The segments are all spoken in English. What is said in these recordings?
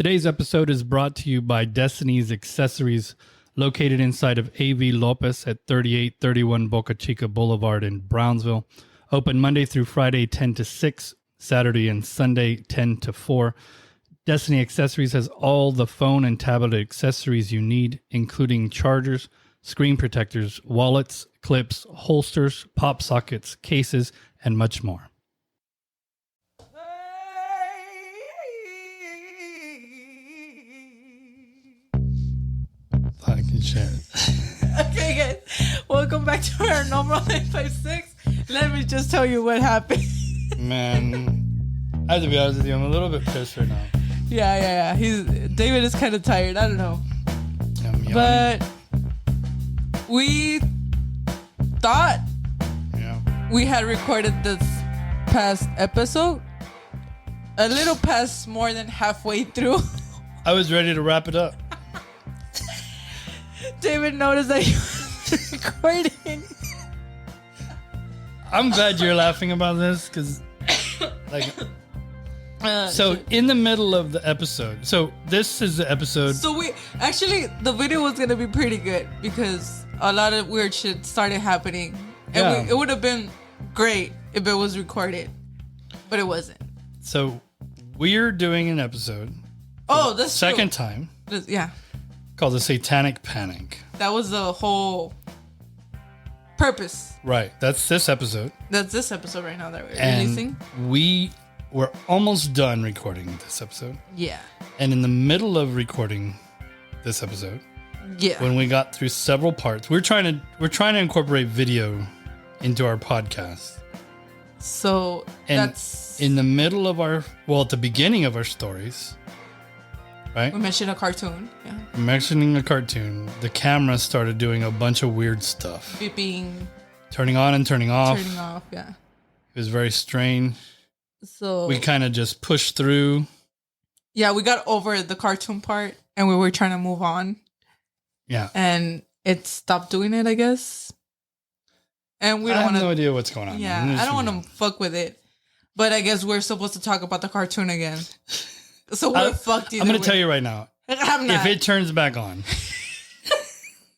Today's episode is brought to you by Destiny's Accessories, located inside of A.V. Lopez at 3831 Boca Chica Boulevard in Brownsville. Open Monday through Friday, 10 to 6, Saturday and Sunday, 10 to 4. Destiny Accessories has all the phone and tablet accessories you need, including chargers, screen protectors, wallets, clips, holsters, pop sockets, cases, and much more. Fucking shit. Okay, guys. Welcome back to our normal 956. Let me just tell you what happened. Man, I have to be honest with you. I'm a little bit pissed right now. Yeah. David is kind of tired. I don't know. But we thought we had recorded this past episode a little past more than halfway through. I was ready to wrap it up. David noticed that he was recording. I'm glad you're laughing about this because, in the middle of the episode. So this is the episode. So the video was gonna be pretty good because a lot of weird shit started happening, and it would have been great if it was recorded, but it wasn't. So we're doing an episode. Oh, that's second time. Yeah. Called the Satanic Panic. That was the whole purpose. Right. That's this episode. That's this episode right now that we're releasing. We were almost done recording this episode. Yeah. And in the middle of recording this episode, when we got through several parts, we're trying to incorporate video into our podcast. So that's in the middle of at the beginning of our stories. Right? We mentioned a cartoon. Yeah. Mentioning a cartoon, the camera started doing a bunch of weird stuff. Beeping. Turning on and turning off. Turning off, yeah. It was very strange. So we kind of just pushed through. Yeah, we got over the cartoon part and we were trying to move on. Yeah. And it stopped doing it, I guess. And we don't want to. I have no idea what's going on. Yeah, I don't want to fuck with it. But I guess we're supposed to talk about the cartoon again. So we're fucked. I'm going to tell you right now. I'm not. If it turns back on.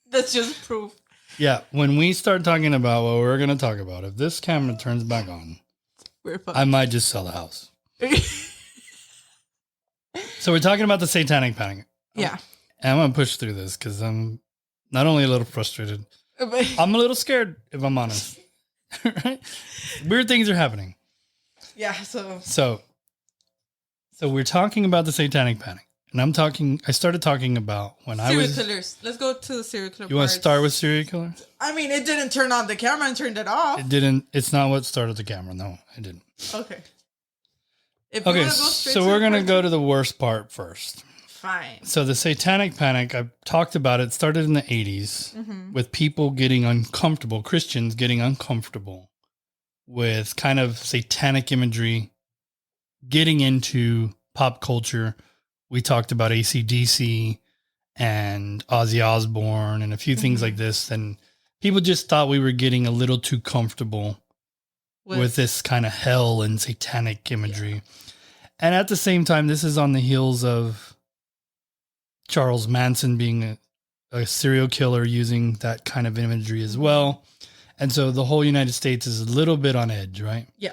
That's just proof. Yeah. When we start talking about what we're going to talk about, if this camera turns back on, I might just sell the house. So we're talking about the Satanic Panic. Yeah. And I'm going to push through this because I'm not only a little frustrated, I'm a little scared, if I'm honest. Right? Weird things are happening. Yeah. So we're talking about the Satanic Panic. And I started talking about when I was... Serial killers. Let's go to the serial killer. You want to start with serial killers? I mean, it didn't turn on the camera and turned it off. It didn't. It's not what started the camera. No, it didn't. Okay. So we're going to go to the worst part first. Fine. So the Satanic Panic, I've talked about it, started in the 80s with people getting uncomfortable, Christians getting uncomfortable with kind of satanic imagery, getting into pop culture. We talked about AC/DC and Ozzy Osbourne and a few things like this. And people just thought we were getting a little too comfortable with this kind of hell and satanic imagery. Yeah. And at the same time, this is on the heels of Charles Manson being a serial killer using that kind of imagery as well. And so the whole United States is a little bit on edge, right? Yeah.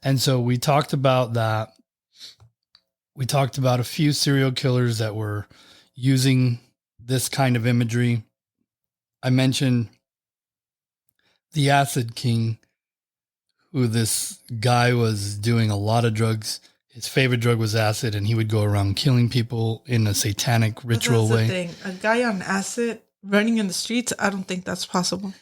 And so we talked about that. We talked about a few serial killers that were using this kind of imagery. I mentioned the Acid King, who this guy was doing a lot of drugs. His favorite drug was acid, and he would go around killing people in a satanic ritual way. That's the thing. A guy on acid running in the streets, I don't think that's possible.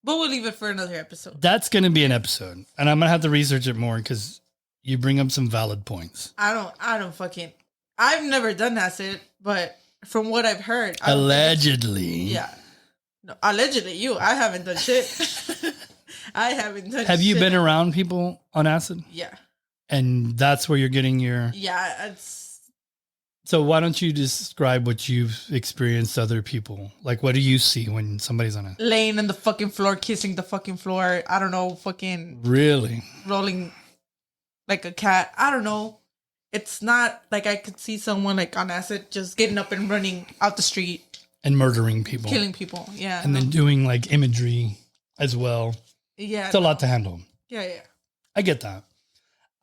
But we'll leave it for another episode. That's going to be an episode. And I'm going to have to research it more because you bring up some valid points. I've never done acid, but from what I've heard. Allegedly. No, allegedly, I haven't done shit. I haven't done shit. Have you been around people on acid? Yeah. And that's where you're getting your... Yeah, it's... So why don't you describe what you've experienced other people? Like, what do you see when somebody's on it? Laying on the fucking floor, kissing the fucking floor. I don't know, fucking... Really? Rolling like a cat. I don't know. It's not like I could see someone like on acid just getting up and running out the street. And murdering people. Killing people, yeah. And then doing like imagery as well. Yeah. It's a lot to handle. Yeah. I get that.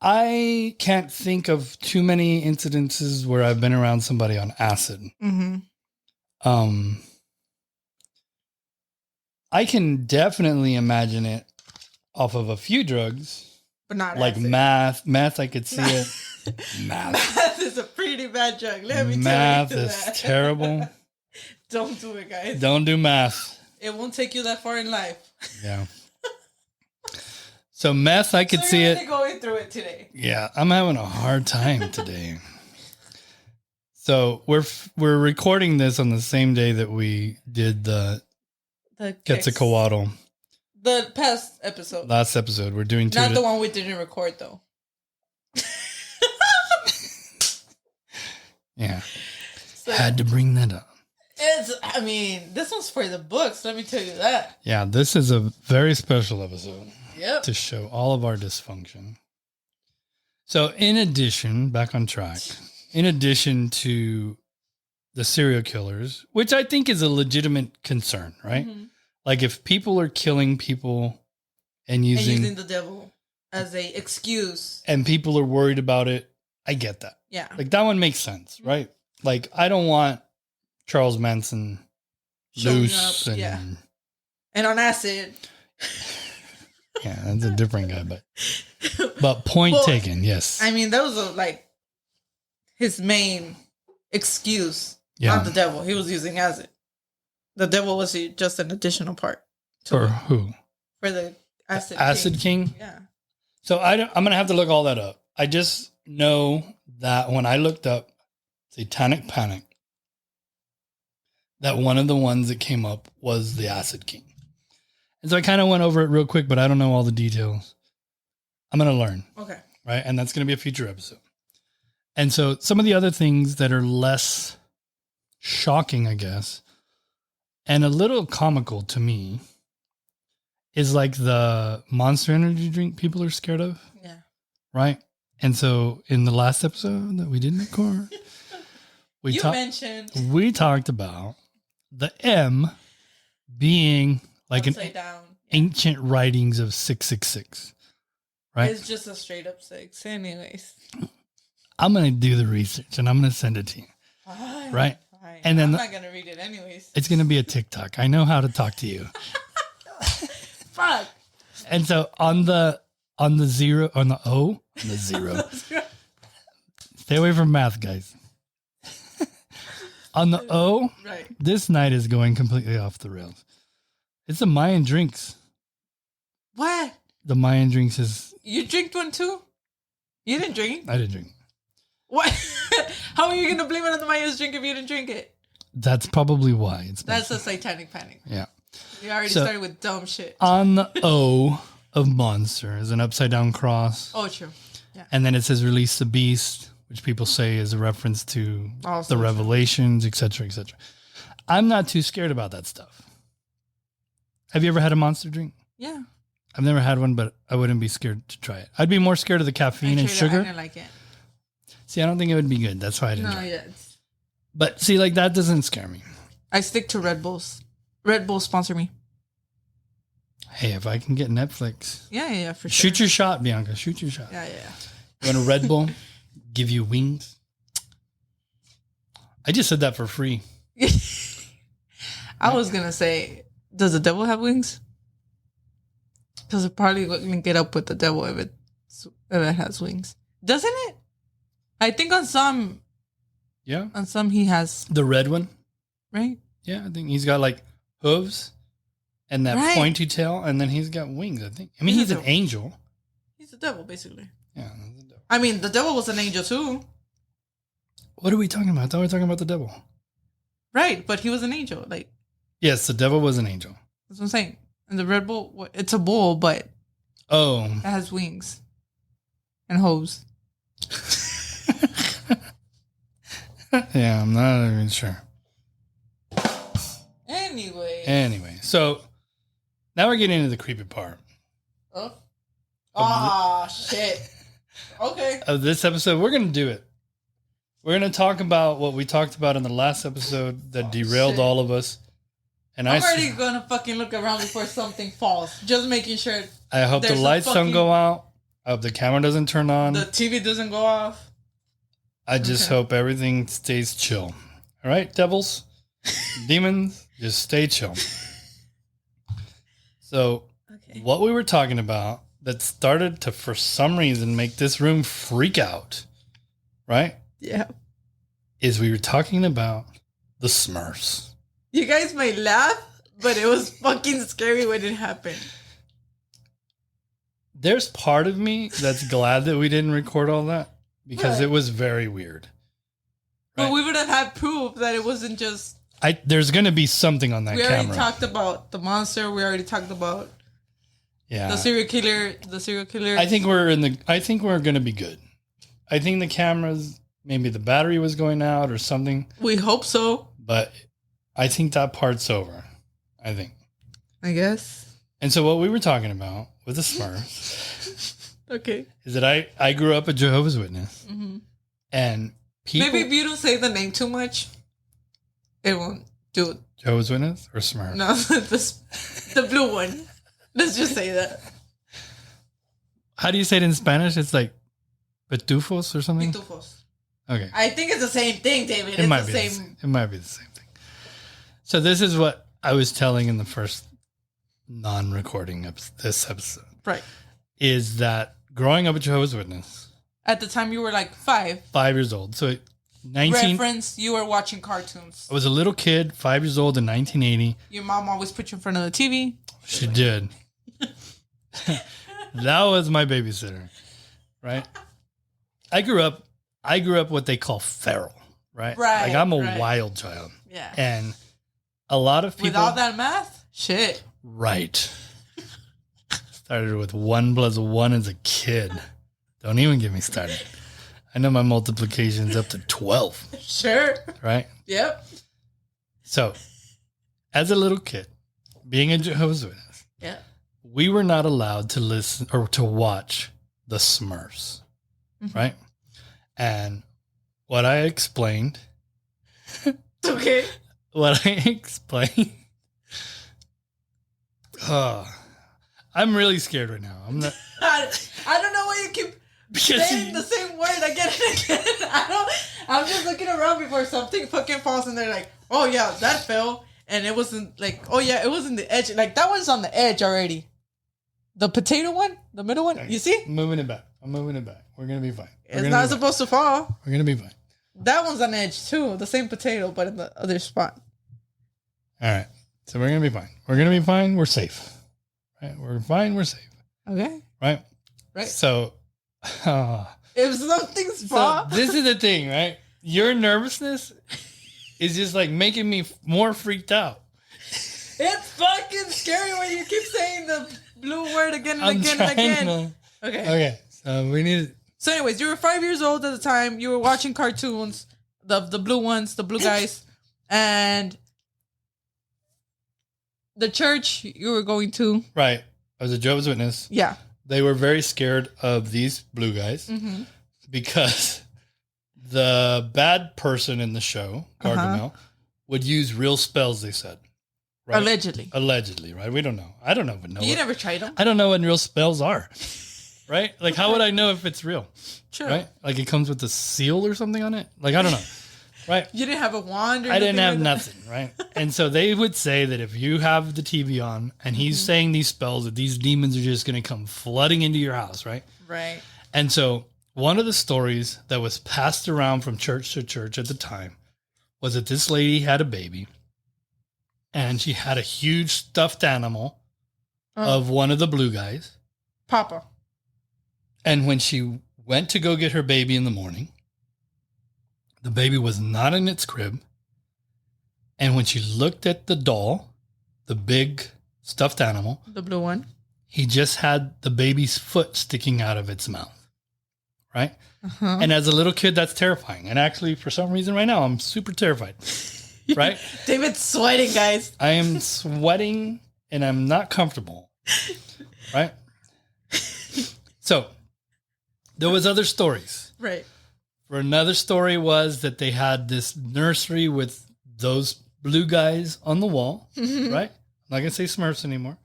I can't think of too many incidences where I've been around somebody on acid. Mm-hmm. I can definitely imagine it off of a few drugs. But not like acid. Meth, I could see it. Meth is a pretty bad drug. Let me tell you. Meth is terrible. Don't do it, guys. Don't do meth. It won't take you that far in life. Yeah. So meth, I could see it. Going through it today. Yeah, I'm having a hard time today. So we're recording this on the same day that we did the Quetzalcoatl. The past episode. Last episode. We're doing two. Not the one we didn't record, though. Yeah. So, had to bring that up. This one's for the books. Let me tell you that. Yeah, this is a very special episode. Yep. To show all of our dysfunction. So in addition, back on track, in addition to the serial killers, which I think is a legitimate concern, right? Mm-hmm. Like if people are killing people and using the devil as a excuse, and people are worried about it, I get that. Yeah. Like that one makes sense, right? Like I don't want Charles Manson loose up, and on acid. Yeah, that's a different guy, but point taken, yes. I mean, that was like his main excuse. Not the devil. He was using acid. The devil was just an additional part. For who? For the acid. Acid King? Yeah. So I'm gonna have to look all that up. I just know that when I looked up Satanic Panic, that one of the ones that came up was the Acid King. And so I kind of went over it real quick, but I don't know all the details. I'm going to learn. Okay. Right? And that's going to be a future episode. And so some of the other things that are less shocking, I guess, and a little comical to me is like the Monster Energy drink people are scared of. Yeah. Right? And so in the last episode that we didn't record, we talked about the M being like upside down. Ancient writings of 666, right? It's just a straight up 6 anyways. I'm going to do the research and I'm going to send it to you. Right? Fine. And then I'm not going to read it anyways. It's going to be a TikTok. I know how to talk to you. Fuck. And so on the zero, on the O, on the zero. Stay away from math, guys. On the O, right. This night is going completely off the rails. It's the Mayan drinks. What? The Mayan drinks is... You drank one too? You didn't drink? I didn't drink. What? How are you going to blame it on the Mayan's drink if you didn't drink it? That's probably why. That's a Satanic Panic. Yeah. You already started with dumb shit. On the O of monster is an upside down cross. Oh, true. Yeah. And then it says release the beast, which people say is a reference to the revelations, etc., etc. I'm not too scared about that stuff. Have you ever had a monster drink? Yeah. I've never had one, but I wouldn't be scared to try it. I'd be more scared of the caffeine and sugar. I didn't like it. See, I don't think it would be good. That's why I didn't try it. But see, like that doesn't scare me. I stick to Red Bulls. Red Bull sponsor me. Hey, if I can get Netflix. Yeah, for sure. Shoot your shot, Bianca. Shoot your shot. Yeah. You want a Red Bull? Give you wings? I just said that for free. I was going to say, does the devil have wings? Because it probably wouldn't get up with the devil if it has wings. Doesn't it? I think on some... Yeah. On some he has... The red one? Right? Yeah, I think he's got like hooves and that pointy tail, and then he's got wings, I think. I mean, he's an angel. He's the devil, basically. Yeah, the devil. I mean, the devil was an angel too. What are we talking about? I thought we were talking about the devil. Right, but he was an angel. Like, yes, the devil was an angel. That's what I'm saying. And the Red Bull, it's a bull, but it has wings and hooves. Yeah, I'm not even sure. Anyway, so now we're getting into the creepy part. Oh, shit. of this episode, we're going to do it. We're going to talk about what we talked about in the last episode that derailed all of us. And I'm already going to fucking look around before something falls. Just making sure. I hope the lights don't go out. I hope the camera doesn't turn on. The TV doesn't go off. I just hope everything stays chill. All right, devils, demons, just stay chill. So, what we were talking about that started to, for some reason, make this room freak out, right? Yeah. Is we were talking about the Smurfs. You guys might laugh, but it was fucking scary when it happened. There's part of me that's glad that we didn't record all that because it was very weird. Right? But we would have had proof that it wasn't just... There's going to be something on that camera. We already talked about the monster. We already talked about the serial killer. I think we're going to be good. I think the cameras, maybe the battery was going out or something. We hope so. But I think that part's over. I guess. And so what we were talking about with the Smurfs is that I grew up a Jehovah's Witness. Mm-hmm. And people... Maybe if you don't say the name too much, it won't do it. Jehovah's Witness or Smurf? No, the blue one. Let's just say that. How do you say it in Spanish? It's like pitufos or something? Pitufos. Okay. I think it's the same thing, David. It might be the same thing. So this is what I was telling in the first non-recording of this episode. Right. Is that growing up a Jehovah's Witness. At the time you were like 5. 5 years old. So reference, you were watching cartoons. I was a little kid, 5 years old in 1980. Your mom always put you in front of the TV. She did. That was my babysitter. Right? I grew up what they call feral. Right? Like I'm a wild child. Yeah. And a lot of people... With all that math? Shit. Right. Started with 1 + 1 as a kid. Don't even get me started. I know my multiplication's up to 12. Sure. Right? Yep. So, as a little kid, being a Jehovah's Witness, we were not allowed to listen or to watch the Smurfs. Mm-hmm. Right? And what I explained... Okay. What I explained... I'm really scared right now. I'm not... I don't know why you keep saying the same word again and again. I'm just looking around before something fucking falls and they're like, oh yeah, that fell. And it wasn't like, oh yeah, it wasn't the edge. Like that one's on the edge already. The potato one, the middle one, you see? I'm moving it back. We're going to be fine. It's not supposed to fall. We're going to be fine. That one's on the edge too. The same potato, but in the other spot. All right. So we're going to be fine. We're safe. Right? We're fine. We're safe. Okay. Right? So... if something's fall... So this is the thing, right? Your nervousness is just like making me more freaked out. It's fucking scary when you keep saying the blue word again and again. Okay. So we need... So anyways, you were 5 years old at the time. You were watching cartoons, the blue ones, the blue guys, and the church you were going to. Right. I was a Jehovah's Witness. Yeah. They were very scared of these blue guys because the bad person in the show, Gargamel, would use real spells, they said. Right? Allegedly, right? We don't know. I don't even know. You never tried them. I don't know what real spells are. Right? Like, how would I know if it's real? Sure. Right? Like, it comes with a seal or something on it? Like, I don't know. Right? You didn't have a wand or I didn't have nothing, right? And so they would say that if you have the TV on and he's saying these spells, that these demons are just going to come flooding into your house, right? Right. And so one of the stories that was passed around from church to church at the time was that this lady had a baby and she had a huge stuffed animal of one of the blue guys. Papa. And when she went to go get her baby in the morning, the baby was not in its crib. And when she looked at the doll, the big stuffed animal, the blue one, he just had the baby's foot sticking out of its mouth. Right? Uh-huh. And as a little kid, that's terrifying. And actually, for some reason right now, I'm super terrified. Right? David's sweating, guys. I am sweating and I'm not comfortable. Right? So There was other stories. Right. For another story was that they had this nursery with those blue guys on the wall, right? I'm not going to say Smurfs anymore.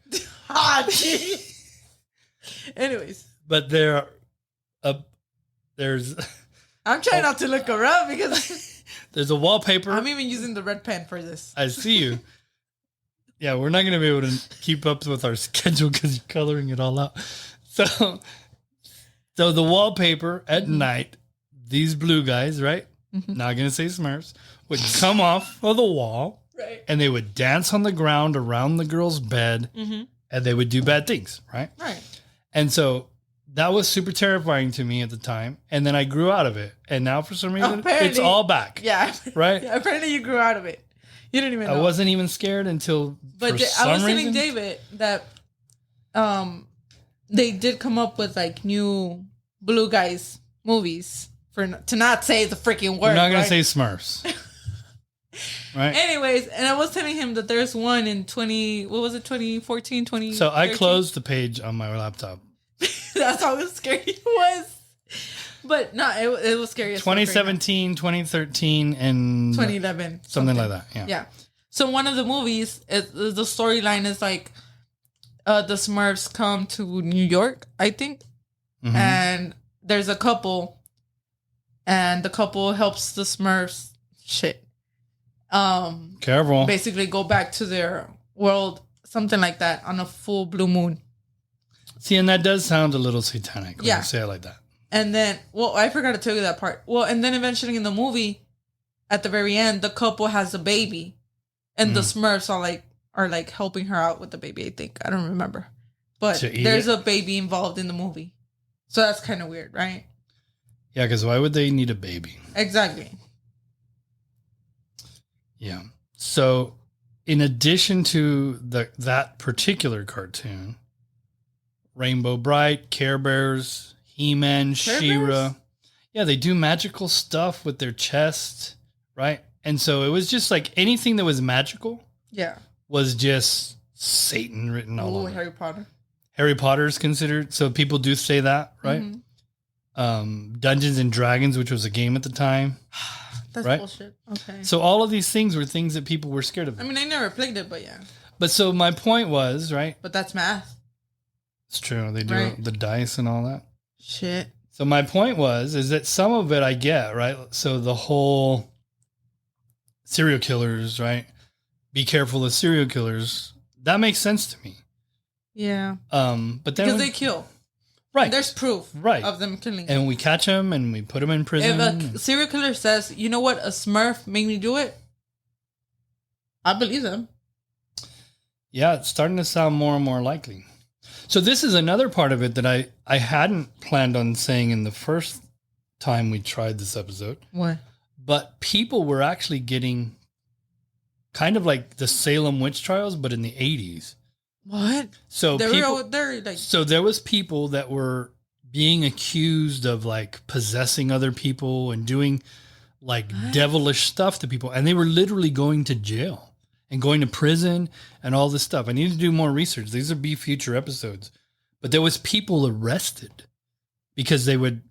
Anyways. But there's... I'm trying not to look around because... There's a wallpaper. I'm even using the red pen for this. I see you. Yeah, we're not going to be able to keep up with our schedule because you're coloring it all out. So the wallpaper at night, these blue guys, right? Not going to say Smurfs, would come off of the wall. Right. And they would dance on the ground around the girl's bed. And they would do bad things, right? Right. And so that was super terrifying to me at the time. And then I grew out of it. And now for some reason, it's all back. Yeah. Right? Yeah, apparently you grew out of it. You didn't even know. I wasn't even scared until But I was telling David that they did come up with like new blue guys movies to not say the freaking word. We're not going to say Smurfs. Right. Anyways, and I was telling him that there's one in 2014, 2013. So I closed the page on my laptop. That's how scary it was. But no, it was scary. 2017, 2013, and 2011. Something like that. Yeah. Yeah. So one of the movies, the storyline is like the Smurfs come to New York, I think. And there's a couple. And the couple helps the Smurfs. Careful. Basically go back to their world, something like that, on a full blue moon. See, and that does sound a little satanic when you say it like that. And then, well, I forgot to tell you that part. Well, and then eventually in the movie, at the very end, the couple has a baby. And the Smurfs are like helping her out with the baby, I think. I don't remember. But there's a baby involved in the movie. So that's kind of weird, right? Yeah, because why would they need a baby? Exactly. Yeah. So in addition to that particular cartoon, Rainbow Bright, Care Bears, He-Man, She-Ra. Yeah, they do magical stuff with their chest, right? And so it was just like anything that was magical was just Satan written all over. Harry Potter. Harry Potter is considered, so people do say that, right? Dungeons and Dragons, which was a game at the time. That's bullshit. Okay. So all of these things were things that people were scared of. I mean, I never played it, but yeah. But so my point was, right? But that's math. It's true. They do the dice and all that. Shit. So my point is that some of it I get, right? So the whole serial killers, right? Be careful of serial killers. That makes sense to me. Yeah. But then because they kill. Right. There's proof of them killing. And we catch them and we put them in prison. If a serial killer says, you know what, a Smurf made me do it, I believe them. Yeah, it's starting to sound more and more likely. So this is another part of it that I hadn't planned on saying in the first time we tried this episode. What? But people were actually getting kind of like the Salem witch trials, but in the 80s. What? So so there was people that were being accused of like possessing other people and doing like devilish stuff to people. And they were literally going to jail and going to prison and all this stuff. I need to do more research. These would be future episodes. But there was people arrested because they would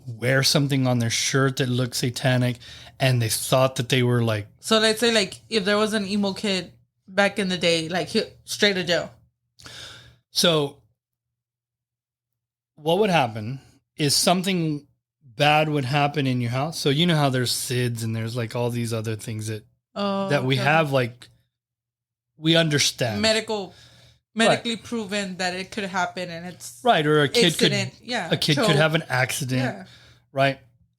wear something on their shirt that looked satanic and they thought that they were like... So let's say like if there was an emo kid back in the day, like straight to jail. So what would happen is something bad would happen in your house. So you know how there's SIDS and there's like all these other things that we have, like we understand medically proven that it could happen and it's right. Or a kid accident. Could have an accident, right?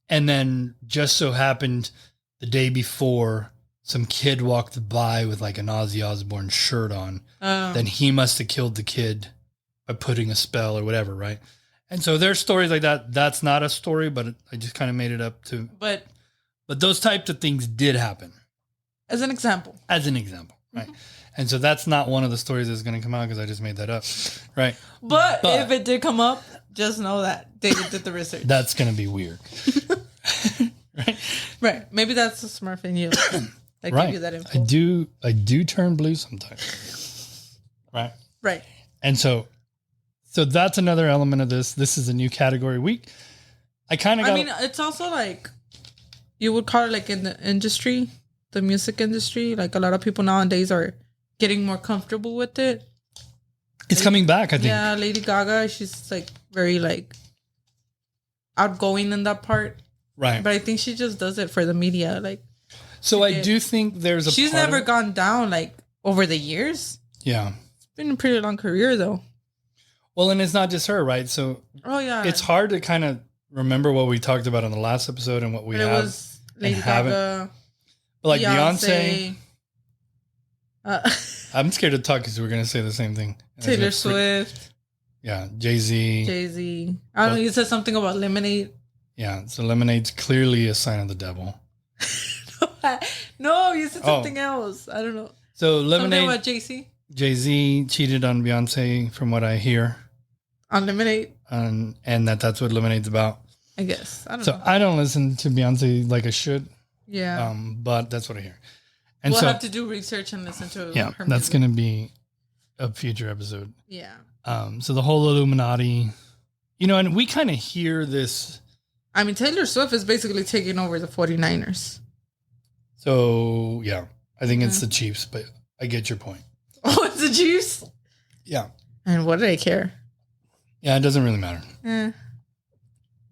And then just so happened the day before some kid walked by with like an Ozzy Osbourne shirt on, then he must have killed the kid by putting a spell or whatever, right? And so there's stories like that. That's not a story, but I just kind of made it up too. But those types of things did happen. As an example, right? Mm-hmm. And so that's not one of the stories that's going to come out because I just made that up, right? But if it did come up, just know that David did the research. That's going to be weird. Right. Maybe that's the Smurf in you. I give you that info. I do turn blue sometimes. Right. Right. And so that's another element of this. This is a new category week. I mean, it's also like you would call it like in the industry, the music industry. Like a lot of people nowadays are getting more comfortable with it. It's coming back, I think. Yeah, Lady Gaga, she's like very like outgoing in that part. Right. But I think she just does it for the media. Like, so I do think there's she's never gone down like over the years. Yeah. It's been a pretty long career though. Well, and it's not just her, right? So it's hard to kind of remember what we talked about in the last episode and what we have. It was Lady Gaga, like Beyonce. I'm scared to talk because we're going to say the same thing. Taylor Swift. Yeah, Jay-Z. I don't know, you said something about Lemonade. Yeah, so Lemonade's clearly a sign of the devil. No, you said something else. I don't know. So Lemonade. Something about Jay-Z? Jay-Z cheated on Beyonce from what I hear. On Lemonade? And that's what Lemonade's about. I guess. I don't know. So I don't listen to Beyonce like I should. Yeah. But that's what I hear. And we'll have to do research and listen to her that's going to be a future episode. Yeah. So the whole Illuminati, and we kind of hear this. I mean, Taylor Swift is basically taking over the 49ers. So, yeah, I think it's the Chiefs, but I get your point. Oh, it's the Chiefs? Yeah. And what do they care? Yeah, it doesn't really matter.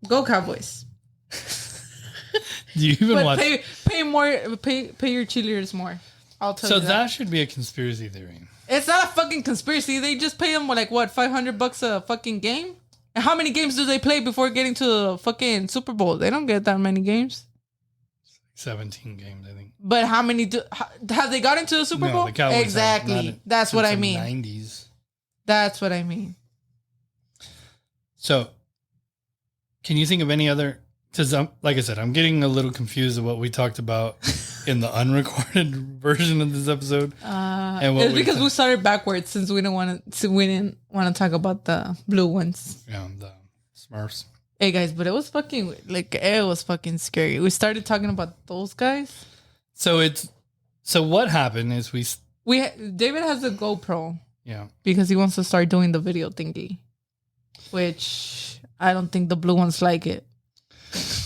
Go Cowboys. Do you even watch? Pay more. Pay your cheerleaders more. I'll tell you. So that should be a conspiracy theory. It's not a fucking conspiracy. They just pay them like what, $500 a fucking game? And how many games do they play before getting to the fucking Super Bowl? They don't get that many games. 17 games, I think. But how many have they got into the Super Bowl? The Cowboys exactly. That's what I mean. 90s. That's what I mean. So, can you think of any other? Because like I said, I'm getting a little confused of what we talked about in the unrecorded version of this episode. It's because we started backwards since we didn't want to talk about the blue ones. Yeah, the Smurfs. Hey guys, but it was fucking scary. We started talking about those guys. So what happened is David has a GoPro. Yeah. Because he wants to start doing the video thingy, which I don't think the blue ones like it.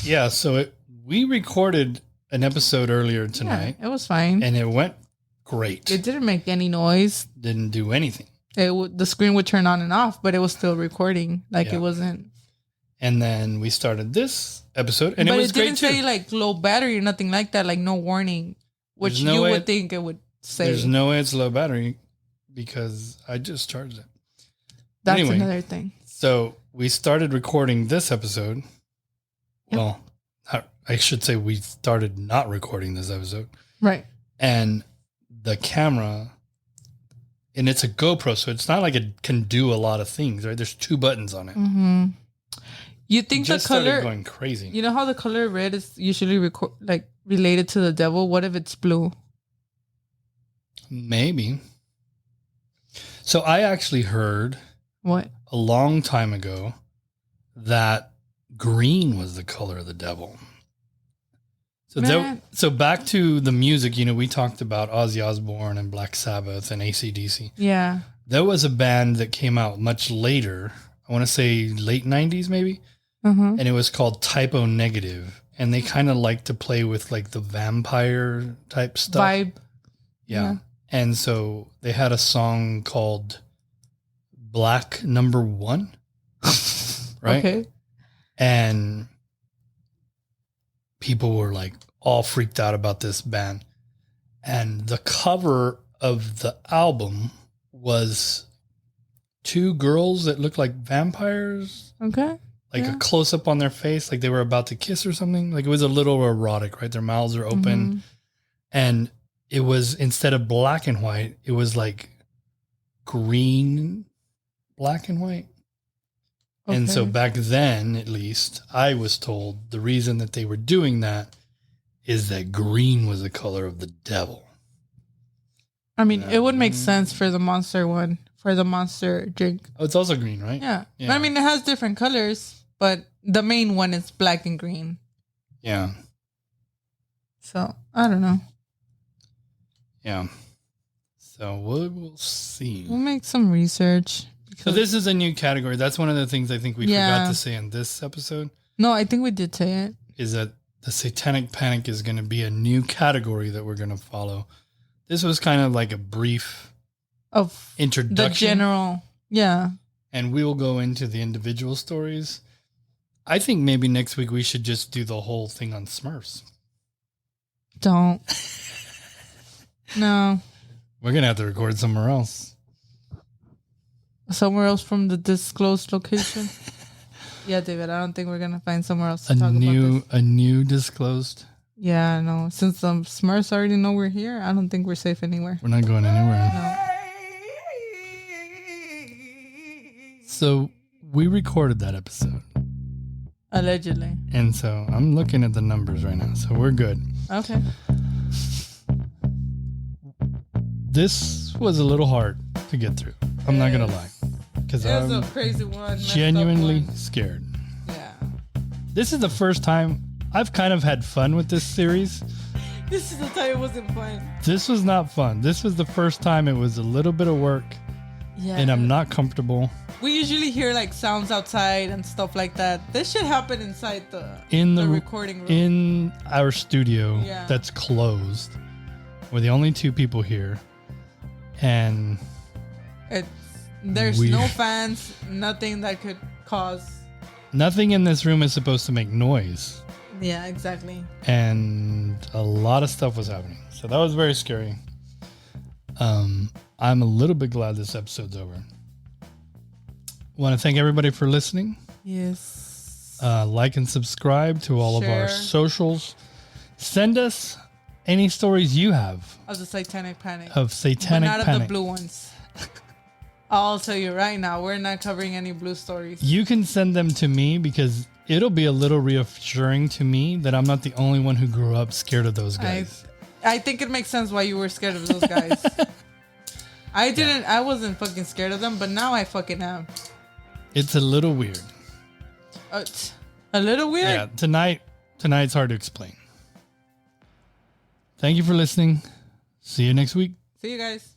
Yeah, so we recorded an episode earlier tonight. Yeah, it was fine. And it went great. It didn't make any noise. Didn't do anything. The screen would turn on and off, but it was still recording. It wasn't. And then we started this episode, and it was great too. But it didn't say like low battery or nothing like that, like no warning, which you would think it would say. There's no way it's low battery because I just charged it. That's another thing. So we started recording this episode. Yep. Well, I should say we started not recording this episode. Right. And the camera, and it's a GoPro, so it's not like it can do a lot of things, right? There's 2 buttons on it. Mm-hmm. You think the color going crazy? You know how the color red is usually related to the devil? What if it's blue? Maybe. So I actually heard a long time ago that green was the color of the devil. So back to the music, we talked about Ozzy Osbourne and Black Sabbath and AC/DC. Yeah. There was a band that came out much later. I want to say late 90s maybe. Mm-hmm. And it was called Typo Negative. And they kind of like to play with like the vampire type stuff. Vibe. Yeah. And so they had a song called Black Number 1. Right? Okay. And people were like all freaked out about this band. And the cover of the album was 2 girls that looked like vampires. Okay. Like a close up on their face, like they were about to kiss or something. Like it was a little erotic, right? Their mouths are open. Mm-hmm. And it was, instead of black and white, it was like green, black and white. Okay. And so back then, at least, I was told the reason that they were doing that is that green was the color of the devil. I mean, it would make sense for the monster one, for the monster drink. Oh, it's also green, right? Yeah. I mean, it has different colors, but the main one is black and green. Yeah. So, I don't know. Yeah. So, we'll see. We'll make some research. So, this is a new category. That's one of the things I think we forgot to say in this episode. No, I think we did say it. Is that the Satanic Panic is going to be a new category that we're going to follow. This was kind of like a brief of introduction. The general, yeah. And we will go into the individual stories. I think maybe next week we should just do the whole thing on Smurfs. Don't. No. We're going to have to record somewhere else. Somewhere else from the disclosed location? Yeah, David, I don't think we're going to find somewhere else to talk about this. A new disclosed? Yeah, I know. Since the Smurfs already know we're here, I don't think we're safe anywhere. We're not going anywhere. No. So we recorded that episode. Allegedly. And so I'm looking at the numbers right now. So we're good. Okay. This was a little hard to get through. I'm not going to lie. Because I'm a crazy one, genuinely scared. Yeah. This is the first time I've kind of had fun with this series. This is the time it wasn't fun. This was not fun. This was the first time it was a little bit of work. Yeah. And I'm not comfortable. We usually hear like sounds outside and stuff like that. This should happen inside the recording room. In our studio that's closed. We're the only two people here. And there's no fans, nothing that could cause. Nothing in this room is supposed to make noise. Yeah, exactly. And a lot of stuff was happening. So that was very scary. I'm a little bit glad this episode's over. Want to thank everybody for listening. Yes. Like and subscribe to all of our socials. Send us any stories you have. Of the Satanic Panic. Of Satanic Panic. But not of the blue ones. I'll tell you right now, we're not covering any blue stories. You can send them to me because it'll be a little reassuring to me that I'm not the only one who grew up scared of those guys. I think it makes sense why you were scared of those guys. I wasn't fucking scared of them, but now I fucking am. It's a little weird. A little weird? Yeah, tonight's hard to explain. Thank you for listening. See you next week. See you guys.